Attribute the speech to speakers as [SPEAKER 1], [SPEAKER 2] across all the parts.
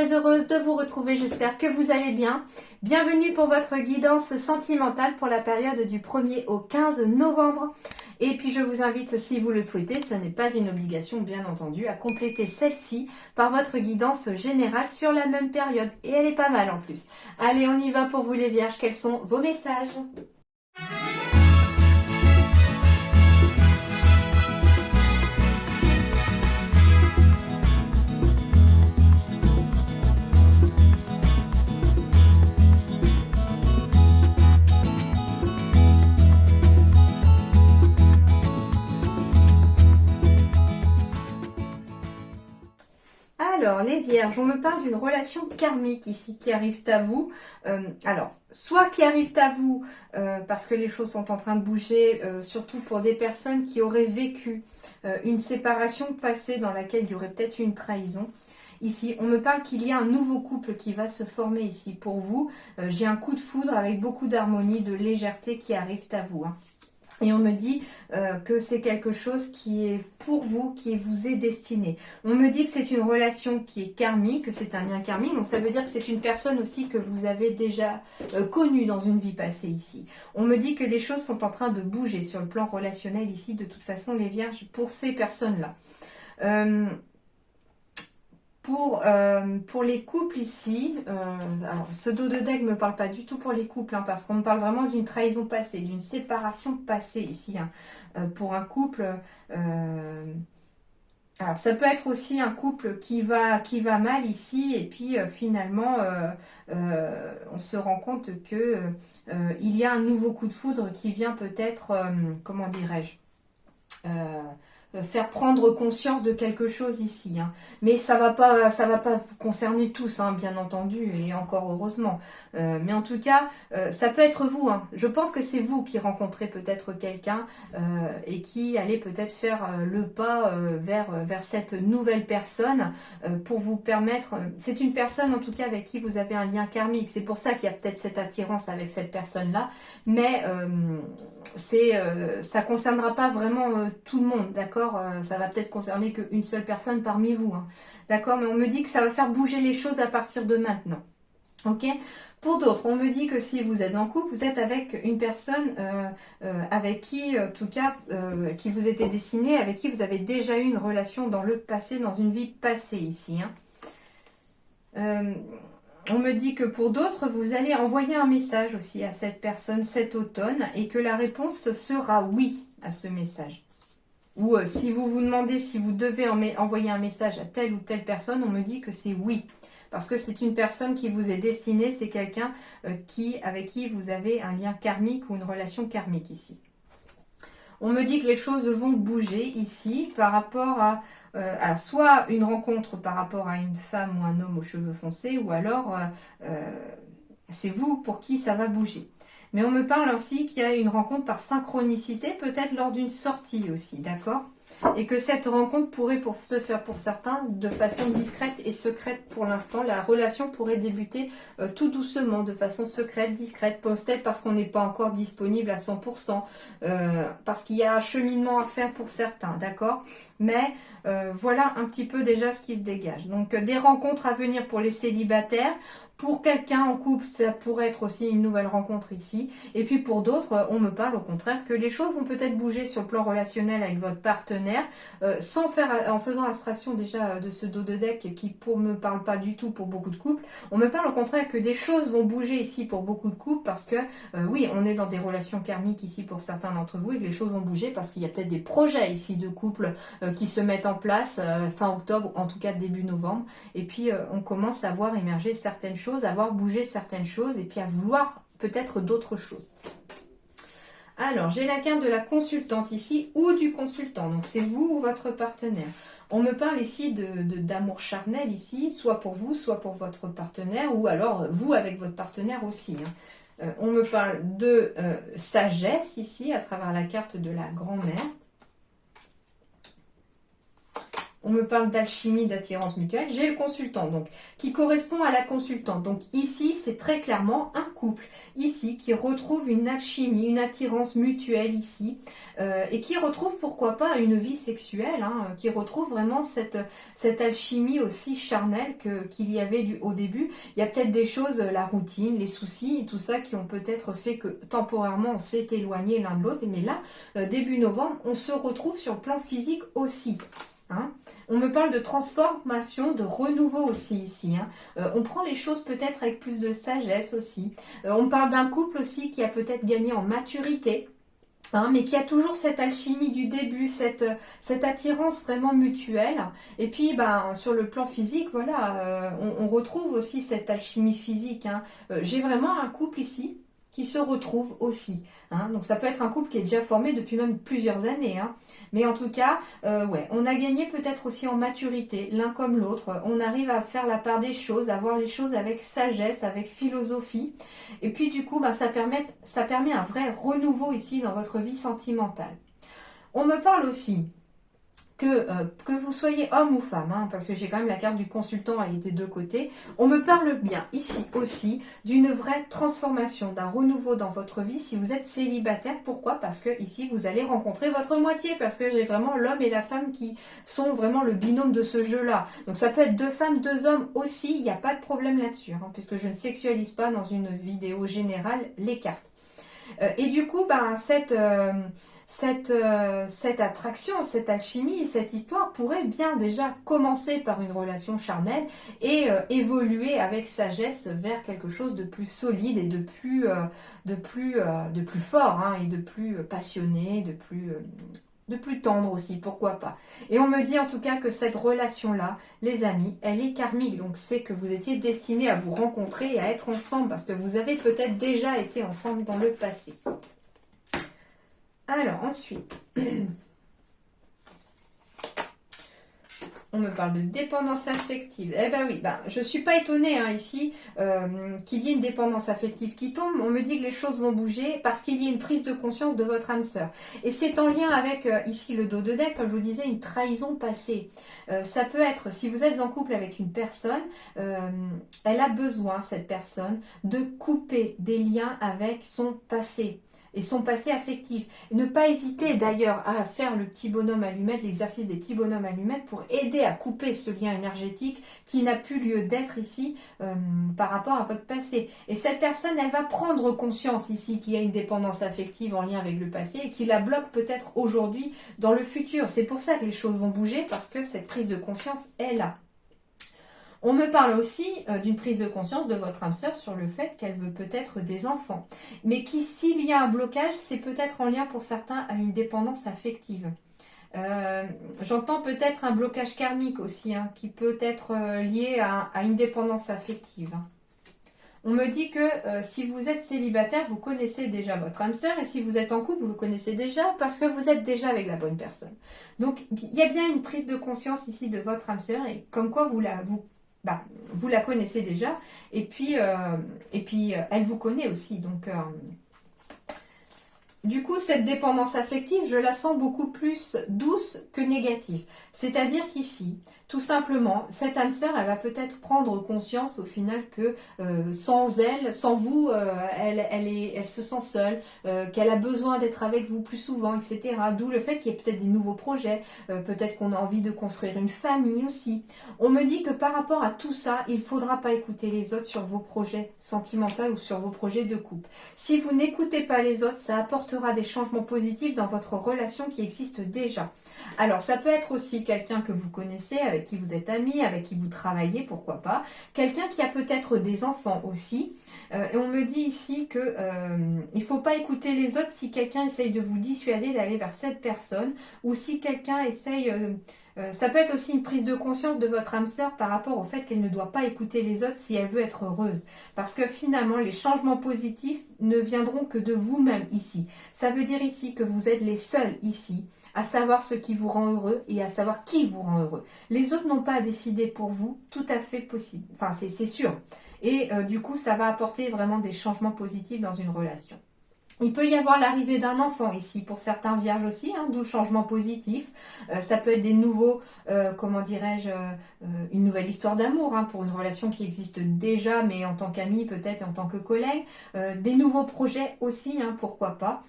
[SPEAKER 1] très heureuse de vous retrouver, j'espère que vous allez bien. Bienvenue pour votre guidance sentimentale pour la période du 1er au 15 novembre. Et puis je vous invite, si vous le souhaitez, ce n'est pas une obligation bien entendu, à compléter celle-ci par votre guidance générale sur la même période. Et elle est pas mal en plus. Allez, on y va pour vous les vierges, quels sont vos messages ? Alors, les vierges, on me parle d'une relation karmique ici qui arrive à vous. Alors, soit qui arrive à vous parce que les choses sont en train de bouger, surtout pour des personnes qui auraient vécu une séparation passée dans laquelle il y aurait peut-être une trahison. Ici, on me parle qu'il y a un nouveau couple qui va se former ici pour vous. J'ai un coup de foudre avec beaucoup d'harmonie, de légèreté qui arrive à vous. Et on me dit que c'est quelque chose qui est pour vous, qui vous est destiné. On me dit que c'est une relation qui est karmique, que c'est un lien karmique. Donc ça veut dire que c'est une personne aussi que vous avez déjà connue dans une vie passée ici. On me dit que les choses sont en train de bouger sur le plan relationnel ici, de toute façon les vierges, pour ces personnes-là. Pour les couples ici, alors ce dos de deck ne me parle pas du tout pour les couples, parce qu'on me parle vraiment d'une trahison passée, d'une séparation passée ici. Pour un couple, alors ça peut être aussi un couple qui va mal ici, et puis finalement on se rend compte que il y a un nouveau coup de foudre qui vient peut-être, comment dirais-je, faire prendre conscience de quelque chose ici, mais ça va pas vous concerner tous, bien entendu, et encore heureusement, mais en tout cas ça peut être vous, je pense que c'est vous qui rencontrez peut-être quelqu'un et qui allez peut-être faire le pas vers cette nouvelle personne pour vous permettre, c'est une personne en tout cas avec qui vous avez un lien karmique, c'est pour ça qu'il y a peut-être cette attirance avec cette personne là, mais ça concernera pas vraiment tout le monde, d'accord, ça va peut-être concerner qu'une seule personne parmi vous, d'accord, mais on me dit que ça va faire bouger les choses à partir de maintenant, ok. Pour d'autres, on me dit que si vous êtes en couple, vous êtes avec une personne avec qui, en tout cas, qui vous était destinée, avec qui vous avez déjà eu une relation dans le passé, dans une vie passée ici, on me dit que pour d'autres, vous allez envoyer un message aussi à cette personne cet automne et que la réponse sera oui à ce message. Ou si vous vous demandez si vous devez envoyer un message à telle ou telle personne, on me dit que c'est oui. Parce que c'est une personne qui vous est destinée, c'est quelqu'un avec qui vous avez un lien karmique ou une relation karmique ici. On me dit que les choses vont bouger ici par rapport à alors soit une rencontre par rapport à une femme ou un homme aux cheveux foncés, ou alors c'est vous pour qui ça va bouger. Mais on me parle aussi qu'il y a une rencontre par synchronicité, peut-être lors d'une sortie aussi, d'accord ? Et que cette rencontre pourrait se faire pour certains de façon discrète et secrète pour l'instant. La relation pourrait débuter tout doucement, de façon secrète, discrète, peut-être parce qu'on n'est pas encore disponible à 100%, parce qu'il y a un cheminement à faire pour certains, d'accord ? Mais voilà un petit peu déjà ce qui se dégage. Donc des rencontres à venir pour les célibataires. Pour quelqu'un en couple, ça pourrait être aussi une nouvelle rencontre ici. Et puis pour d'autres, on me parle au contraire que les choses vont peut-être bouger sur le plan relationnel avec votre partenaire, en faisant abstraction déjà de ce dos de deck qui me parle pas du tout pour beaucoup de couples. On me parle au contraire que des choses vont bouger ici pour beaucoup de couples parce que oui, on est dans des relations karmiques ici pour certains d'entre vous et que les choses vont bouger parce qu'il y a peut-être des projets ici de couples qui se mettent en place fin octobre, en tout cas début novembre. Et puis on commence à voir émerger certaines choses, à voir bouger certaines choses et puis à vouloir peut-être d'autres choses. Alors, j'ai la carte de la consultante ici ou du consultant. Donc, c'est vous ou votre partenaire. On me parle ici d'amour charnel ici, soit pour vous, soit pour votre partenaire ou alors vous avec votre partenaire aussi. On me parle de sagesse ici à travers la carte de la grand-mère. On me parle d'alchimie, d'attirance mutuelle. J'ai le consultant, donc qui correspond à la consultante. Donc ici, c'est très clairement un couple ici qui retrouve une alchimie, une attirance mutuelle ici, et qui retrouve pourquoi pas une vie sexuelle, hein, qui retrouve vraiment cette alchimie aussi charnelle qu'il y avait au début. Il y a peut-être des choses, la routine, les soucis, tout ça qui ont peut-être fait que temporairement on s'est éloigné l'un de l'autre, mais là, début novembre, on se retrouve sur le plan physique aussi. Hein. On me parle de transformation, de renouveau aussi ici. Hein. On prend les choses peut-être avec plus de sagesse aussi. On parle d'un couple aussi qui a peut-être gagné en maturité. Hein, mais qui a toujours cette alchimie du début, cette attirance vraiment mutuelle. Et puis, ben, sur le plan physique, voilà, on retrouve aussi cette alchimie physique. Hein. J'ai vraiment un couple ici qui se retrouve aussi. Hein. Donc ça peut être un couple qui est déjà formé depuis même plusieurs années. Hein. Mais en tout cas, ouais, on a gagné peut-être aussi en maturité, l'un comme l'autre. On arrive à faire la part des choses, à voir les choses avec sagesse, avec philosophie. Et puis du coup, ben, ça permet un vrai renouveau ici dans votre vie sentimentale. On me parle aussi que vous soyez homme ou femme, hein, parce que j'ai quand même la carte du consultant, elle est des deux côtés, on me parle bien ici aussi d'une vraie transformation, d'un renouveau dans votre vie si vous êtes célibataire. Pourquoi? Parce que ici vous allez rencontrer votre moitié, parce que j'ai vraiment l'homme et la femme qui sont vraiment le binôme de ce jeu-là. Donc ça peut être deux femmes, deux hommes aussi, il n'y a pas de problème là-dessus, hein, puisque je ne sexualise pas dans une vidéo générale les cartes. Et du coup, ben, cette attraction, cette alchimie, cette histoire pourrait bien déjà commencer par une relation charnelle et évoluer avec sagesse vers quelque chose de plus solide et de plus fort, hein, et de plus passionné, de plus tendre aussi, pourquoi pas. Et on me dit en tout cas que cette relation-là, les amis, elle est karmique. Donc c'est que vous étiez destinés à vous rencontrer et à être ensemble parce que vous avez peut-être déjà été ensemble dans le passé. Alors ensuite, on me parle de dépendance affective. Eh ben oui, ben, je ne suis pas étonnée hein, ici qu'il y ait une dépendance affective qui tombe. On me dit que les choses vont bouger parce qu'il y a une prise de conscience de votre âme sœur. Et c'est en lien avec, ici, le dos de deck, comme je vous disais, une trahison passée. Ça peut être, si vous êtes en couple avec une personne, elle a besoin, cette personne, de couper des liens avec son passé. Et son passé affectif. Ne pas hésiter d'ailleurs à faire le petit bonhomme allumette, l'exercice des petits bonhommes allumettes pour aider à couper ce lien énergétique qui n'a plus lieu d'être ici par rapport à votre passé. Et cette personne, elle va prendre conscience ici qu'il y a une dépendance affective en lien avec le passé et qui la bloque peut-être aujourd'hui dans le futur. C'est pour ça que les choses vont bouger parce que cette prise de conscience est là. On me parle aussi d'une prise de conscience de votre âme sœur sur le fait qu'elle veut peut-être des enfants. Mais qui, s'il y a un blocage, c'est peut-être en lien pour certains à une dépendance affective. J'entends peut-être un blocage karmique aussi, hein, qui peut être lié à une dépendance affective. On me dit que si vous êtes célibataire, vous connaissez déjà votre âme sœur, et si vous êtes en couple, vous le connaissez déjà parce que vous êtes déjà avec la bonne personne. Donc, il y a bien une prise de conscience ici de votre âme sœur, et comme quoi vous la connaissez déjà, et puis elle vous connaît aussi. Donc, du coup, cette dépendance affective, je la sens beaucoup plus douce que négative. C'est-à-dire qu'ici, tout simplement, cette âme sœur, elle va peut-être prendre conscience au final que sans elle, sans vous, elle se sent seule, qu'elle a besoin d'être avec vous plus souvent, etc. D'où le fait qu'il y ait peut-être des nouveaux projets, peut-être qu'on a envie de construire une famille aussi. On me dit que par rapport à tout ça, il ne faudra pas écouter les autres sur vos projets sentimentaux ou sur vos projets de couple. Si vous n'écoutez pas les autres, ça apportera des changements positifs dans votre relation qui existe déjà. Alors, ça peut être aussi quelqu'un que vous connaissez, avec qui vous êtes amis, avec qui vous travaillez, pourquoi pas. Quelqu'un qui a peut-être des enfants aussi. Et on me dit ici que il ne faut pas écouter les autres si quelqu'un essaye de vous dissuader d'aller vers cette personne, ou si quelqu'un essaye... ça peut être aussi une prise de conscience de votre âme sœur par rapport au fait qu'elle ne doit pas écouter les autres si elle veut être heureuse. Parce que finalement, les changements positifs ne viendront que de vous-même ici. Ça veut dire ici que vous êtes les seuls ici à savoir ce qui vous rend heureux et à savoir qui vous rend heureux. Les autres n'ont pas à décider pour vous, tout à fait possible. Enfin, c'est sûr. Et du coup, ça va apporter vraiment des changements positifs dans une relation. Il peut y avoir l'arrivée d'un enfant ici, pour certains vierges aussi, hein, d'où le changement positif. Ça peut être des nouveaux, comment dirais-je, une nouvelle histoire d'amour, hein, pour une relation qui existe déjà, mais en tant qu'ami peut-être et en tant que collègue. Des nouveaux projets aussi, hein, pourquoi pas.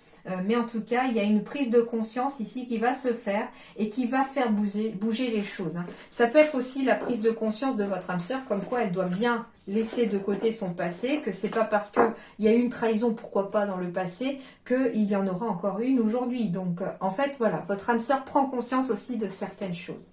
[SPEAKER 1] Mais en tout cas, il y a une prise de conscience ici qui va se faire et qui va faire bouger les choses, hein. Ça peut être aussi la prise de conscience de votre âme sœur, comme quoi elle doit bien laisser de côté son passé, que c'est pas parce qu'il y a eu une trahison, pourquoi pas, dans le passé, qu'il y en aura encore une aujourd'hui. Donc, en fait, voilà, votre âme sœur prend conscience aussi de certaines choses.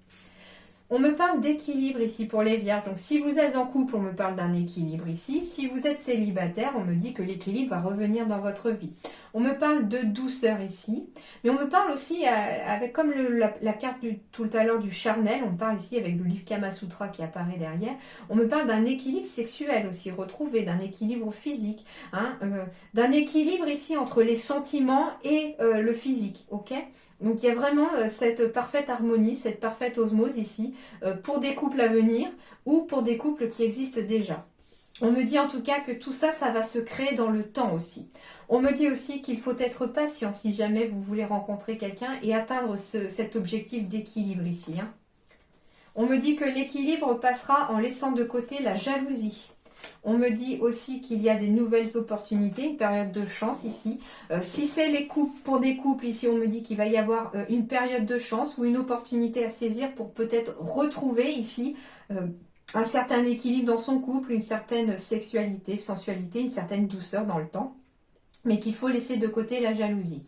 [SPEAKER 1] On me parle d'équilibre ici pour les vierges. Donc, si vous êtes en couple, on me parle d'un équilibre ici. Si vous êtes célibataire, on me dit que l'équilibre va revenir dans votre vie. On me parle de douceur ici. Mais on me parle aussi, avec comme la carte tout à l'heure du charnel, on parle ici avec le livre Kama Sutra qui apparaît derrière. On me parle d'un équilibre sexuel aussi retrouvé, d'un équilibre physique, hein, d'un équilibre ici entre les sentiments et le physique, ok? Donc il y a vraiment cette parfaite harmonie, cette parfaite osmose ici, pour des couples à venir ou pour des couples qui existent déjà. On me dit en tout cas que tout ça, ça va se créer dans le temps aussi. On me dit aussi qu'il faut être patient si jamais vous voulez rencontrer quelqu'un et atteindre cet objectif d'équilibre ici, hein. On me dit que l'équilibre passera en laissant de côté la jalousie. On me dit aussi qu'il y a des nouvelles opportunités, une période de chance ici. Si c'est les couples, pour des couples, ici on me dit qu'il va y avoir une période de chance ou une opportunité à saisir pour peut-être retrouver ici un certain équilibre dans son couple, une certaine sexualité, sensualité, une certaine douceur dans le temps, mais qu'il faut laisser de côté la jalousie.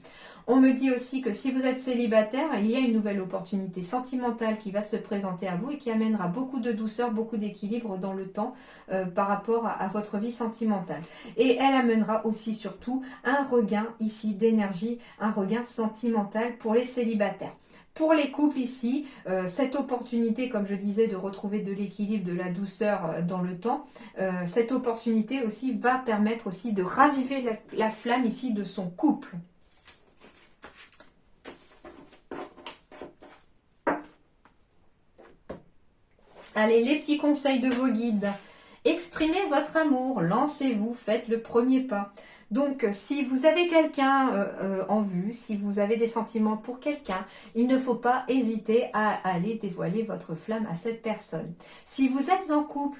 [SPEAKER 1] On me dit aussi que si vous êtes célibataire, il y a une nouvelle opportunité sentimentale qui va se présenter à vous et qui amènera beaucoup de douceur, beaucoup d'équilibre dans le temps par rapport à votre vie sentimentale. Et elle amènera aussi surtout un regain ici d'énergie, un regain sentimental pour les célibataires. Pour les couples ici, cette opportunité, comme je disais, de retrouver de l'équilibre, de la douceur dans le temps, cette opportunité aussi va permettre aussi de raviver la flamme ici de son couple. Allez, les petits conseils de vos guides. Exprimez votre amour, lancez-vous, faites le premier pas. Donc, si vous avez quelqu'un en vue, si vous avez des sentiments pour quelqu'un, il ne faut pas hésiter à aller dévoiler votre flamme à cette personne. Si vous êtes en couple,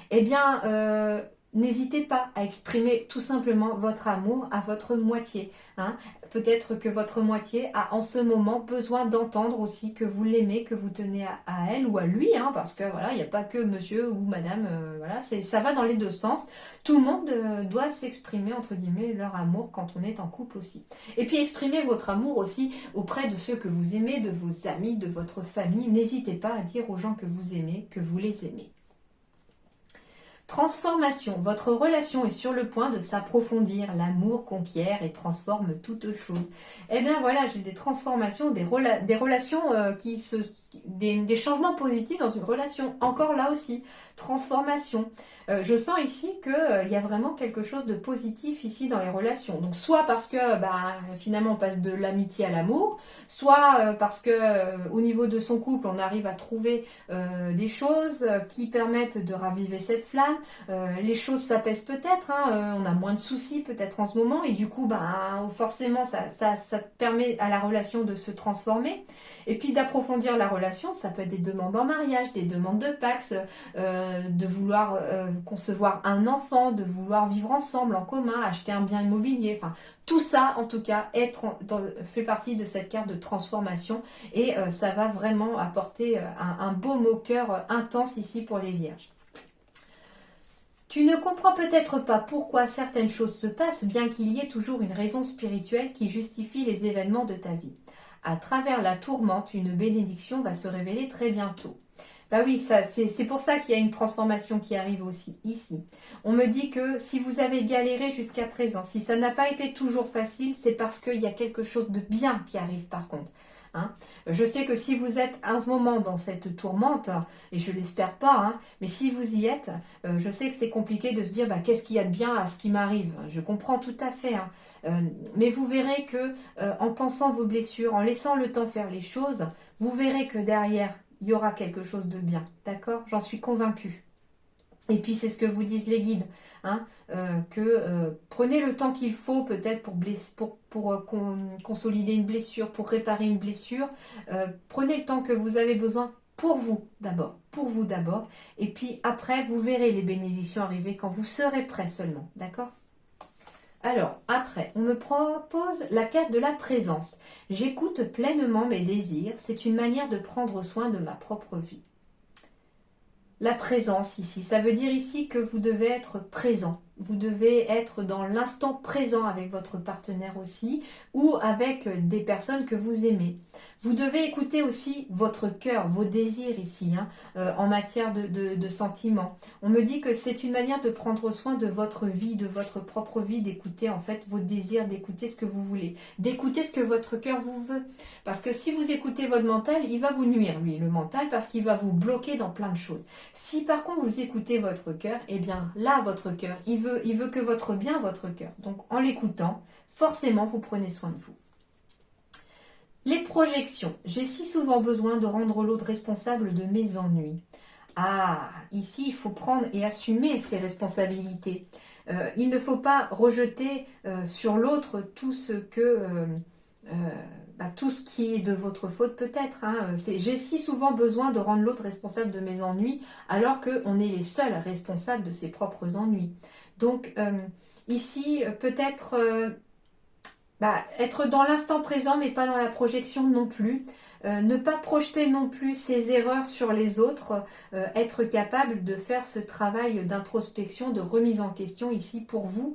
[SPEAKER 1] eh bien, n'hésitez pas à exprimer tout simplement votre amour à votre moitié, hein. Peut-être que votre moitié a en ce moment besoin d'entendre aussi que vous l'aimez, que vous tenez à elle ou à lui, hein, parce que voilà, il n'y a pas que monsieur ou madame, voilà, ça va dans les deux sens. Tout le monde doit s'exprimer, entre guillemets, leur amour quand on est en couple aussi. Et puis exprimez votre amour aussi auprès de ceux que vous aimez, de vos amis, de votre famille. N'hésitez pas à dire aux gens que vous aimez, que vous les aimez. Transformation. Votre relation est sur le point de s'approfondir. L'amour conquiert et transforme toute chose. Eh bien voilà, j'ai des transformations, des relations des changements positifs dans une relation. Encore là aussi, transformation. Je sens ici qu'il y a vraiment quelque chose de positif ici dans les relations. Donc soit parce que finalement on passe de l'amitié à l'amour, soit parce que au niveau de son couple on arrive à trouver des choses qui permettent de raviver cette flamme. Les choses s'apaisent peut-être, hein, on a moins de soucis peut-être en ce moment et du coup forcément ça permet à la relation de se transformer et puis d'approfondir la relation. Ça peut être des demandes en mariage, des demandes de Pax, de vouloir concevoir un enfant, de vouloir vivre ensemble en commun, acheter un bien immobilier, enfin tout ça en tout cas fait partie de cette carte de transformation et ça va vraiment apporter un beau moqueur intense ici pour les vierges. Tu ne comprends peut-être pas pourquoi certaines choses se passent, bien qu'il y ait toujours une raison spirituelle qui justifie les événements de ta vie. À travers la tourmente, une bénédiction va se révéler très bientôt. Bah oui, c'est pour ça qu'il y a une transformation qui arrive aussi ici. On me dit que si vous avez galéré jusqu'à présent, si ça n'a pas été toujours facile, c'est parce qu'il y a quelque chose de bien qui arrive par contre. Hein. Je sais que si vous êtes en ce moment dans cette tourmente, et je l'espère pas, hein, mais si vous y êtes, je sais que c'est compliqué de se dire qu'est-ce qu'il y a de bien à ce qui m'arrive. Je comprends tout à fait, hein. Mais vous verrez que en pensant vos blessures, en laissant le temps faire les choses, vous verrez que derrière, il y aura quelque chose de bien. D'accord? J'en suis convaincue. Et puis c'est ce que vous disent les guides, hein, prenez le temps qu'il faut peut-être pour consolider une blessure, pour réparer une blessure. Prenez le temps que vous avez besoin pour vous d'abord. Et puis après, vous verrez les bénédictions arriver quand vous serez prêt seulement, d'accord? Alors, après, on me propose la carte de la présence. J'écoute pleinement mes désirs. C'est une manière de prendre soin de ma propre vie. La présence ici, ça veut dire ici que vous devez être présent. Vous devez être dans l'instant présent avec votre partenaire aussi ou avec des personnes que vous aimez. Vous devez écouter aussi votre cœur, vos désirs ici, hein, en matière de sentiments. On me dit que c'est une manière de prendre soin de votre vie, de votre propre vie, d'écouter en fait vos désirs, d'écouter ce que vous voulez, d'écouter ce que votre cœur vous veut. Parce que si vous écoutez votre mental, il va vous nuire, lui, le mental, parce qu'il va vous bloquer dans plein de choses. Si par contre vous écoutez votre cœur, eh bien là, votre cœur, il veut que votre bien, votre cœur. Donc en l'écoutant, forcément, vous prenez soin de vous. Les projections. J'ai si souvent besoin de rendre l'autre responsable de mes ennuis. Ah, ici, il faut prendre et assumer ses responsabilités. Il ne faut pas rejeter sur l'autre tout ce tout ce qui est de votre faute peut-être. Hein. J'ai si souvent besoin de rendre l'autre responsable de mes ennuis alors qu'on est les seuls responsables de ses propres ennuis. Donc ici, peut-être être dans l'instant présent mais pas dans la projection non plus. Ne pas projeter non plus ses erreurs sur les autres, être capable de faire ce travail d'introspection, de remise en question ici pour vous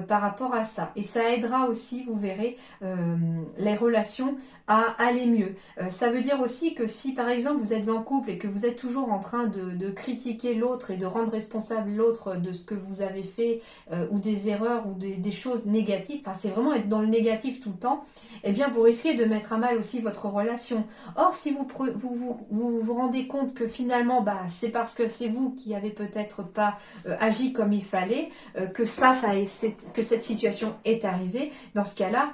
[SPEAKER 1] par rapport à ça. Et ça aidera aussi, vous verrez, les relations à aller mieux. Ça veut dire aussi que si par exemple vous êtes en couple et que vous êtes toujours en train de critiquer l'autre et de rendre responsable l'autre de ce que vous avez fait ou des erreurs ou des choses négatives, enfin c'est vraiment être dans le négatif tout le temps, eh bien vous risquez de mettre à mal aussi votre relation. Or, si vous rendez compte que finalement, c'est parce que c'est vous qui avez peut-être pas agi comme il fallait, que cette situation est arrivée, dans ce cas-là,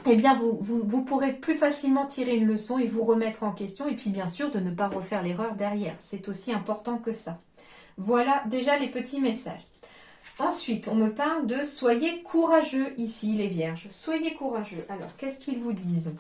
[SPEAKER 1] eh bien, vous pourrez plus facilement tirer une leçon et vous remettre en question, et puis bien sûr, de ne pas refaire l'erreur derrière. C'est aussi important que ça. Voilà déjà les petits messages. Ensuite, on me parle de « Soyez courageux » ici, les vierges. Soyez courageux. Alors, qu'est-ce qu'ils vous disent ?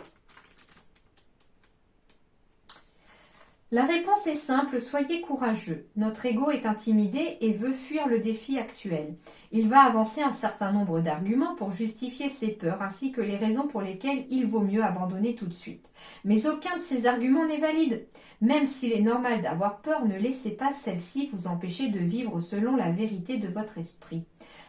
[SPEAKER 1] La réponse est simple, soyez courageux. Notre ego est intimidé et veut fuir le défi actuel. Il va avancer un certain nombre d'arguments pour justifier ses peurs ainsi que les raisons pour lesquelles il vaut mieux abandonner tout de suite. Mais aucun de ces arguments n'est valide. Même s'il est normal d'avoir peur, ne laissez pas celle-ci vous empêcher de vivre selon la vérité de votre esprit.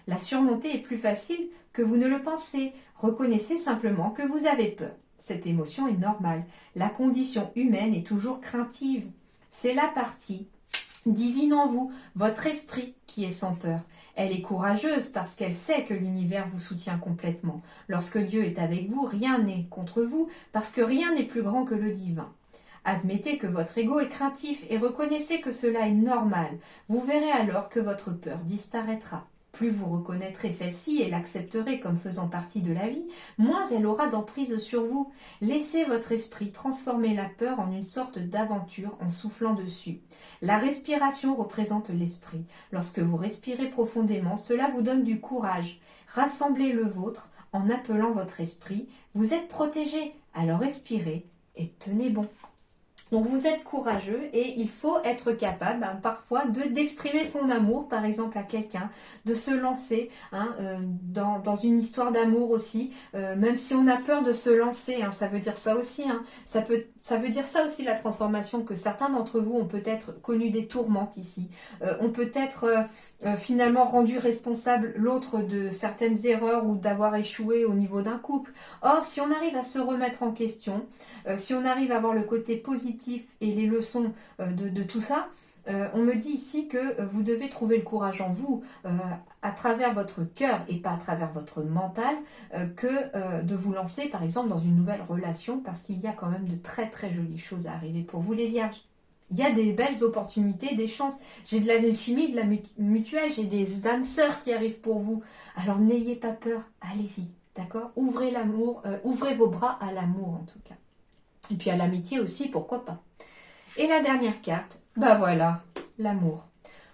[SPEAKER 1] La surmonter est plus facile que vous ne le pensez. Reconnaissez simplement que vous avez peur. Cette émotion est normale. La condition humaine est toujours craintive. C'est la partie divine en vous, votre esprit, qui est sans peur. Elle est courageuse parce qu'elle sait que l'univers vous soutient complètement. Lorsque Dieu est avec vous, rien n'est contre vous, parce que rien n'est plus grand que le divin. Admettez que votre ego est craintif et reconnaissez que cela est normal. Vous verrez alors que votre peur disparaîtra. Plus vous reconnaîtrez celle-ci et l'accepterez comme faisant partie de la vie, moins elle aura d'emprise sur vous. Laissez votre esprit transformer la peur en une sorte d'aventure en soufflant dessus. La respiration représente l'esprit. Lorsque vous respirez profondément, cela vous donne du courage. Rassemblez le vôtre en appelant votre esprit. Vous êtes protégé, alors respirez et tenez bon. Donc vous êtes courageux et il faut être capable parfois d'exprimer son amour, par exemple à quelqu'un, de se lancer dans une histoire d'amour aussi, même si on a peur de se lancer, ça veut dire ça aussi, ça veut dire ça aussi la transformation, que certains d'entre vous ont peut-être connu des tourmentes ici, ont peut-être finalement rendu responsable l'autre de certaines erreurs ou d'avoir échoué au niveau d'un couple. Or, si on arrive à se remettre en question, si on arrive à voir le côté positif et les leçons de tout ça, on me dit ici que vous devez trouver le courage en vous, à travers votre cœur et pas à travers votre mental, que de vous lancer par exemple dans une nouvelle relation, parce qu'il y a quand même de très très jolies choses à arriver pour vous les vierges. Il y a des belles opportunités, des chances. J'ai de l'alchimie, de la mutuelle, j'ai des âmes sœurs qui arrivent pour vous. Alors n'ayez pas peur, allez-y, d'accord ? Ouvrez l'amour, ouvrez vos bras à l'amour en tout cas. Et puis à l'amitié aussi, pourquoi pas. Et la dernière carte, voilà, l'amour.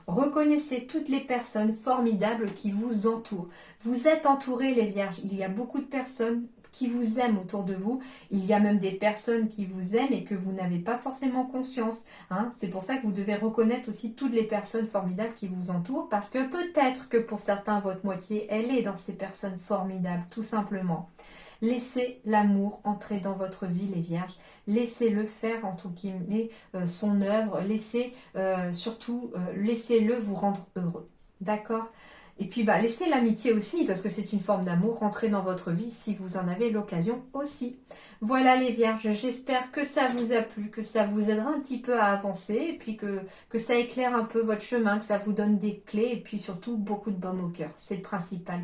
[SPEAKER 1] Reconnaissez toutes les personnes formidables qui vous entourent. Vous êtes entourés, les vierges. Il y a beaucoup de personnes qui vous aiment autour de vous. Il y a même des personnes qui vous aiment et que vous n'avez pas forcément conscience. Hein. C'est pour ça que vous devez reconnaître aussi toutes les personnes formidables qui vous entourent, parce que peut-être que pour certains, votre moitié, elle est dans ces personnes formidables, tout simplement. Laissez l'amour entrer dans votre vie, les vierges. Laissez-le faire, entre guillemets, son œuvre. Laissez-le vous rendre heureux. D'accord? Et puis, laissez l'amitié aussi, parce que c'est une forme d'amour, rentrer dans votre vie si vous en avez l'occasion aussi. Voilà les vierges, j'espère que ça vous a plu, que ça vous aidera un petit peu à avancer, et puis que ça éclaire un peu votre chemin, que ça vous donne des clés, et puis surtout beaucoup de baume au cœur, c'est le principal.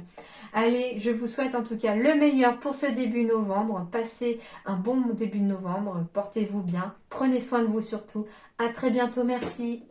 [SPEAKER 1] Allez, je vous souhaite en tout cas le meilleur pour ce début novembre. Passez un bon début de novembre, portez-vous bien, prenez soin de vous surtout. À très bientôt, merci.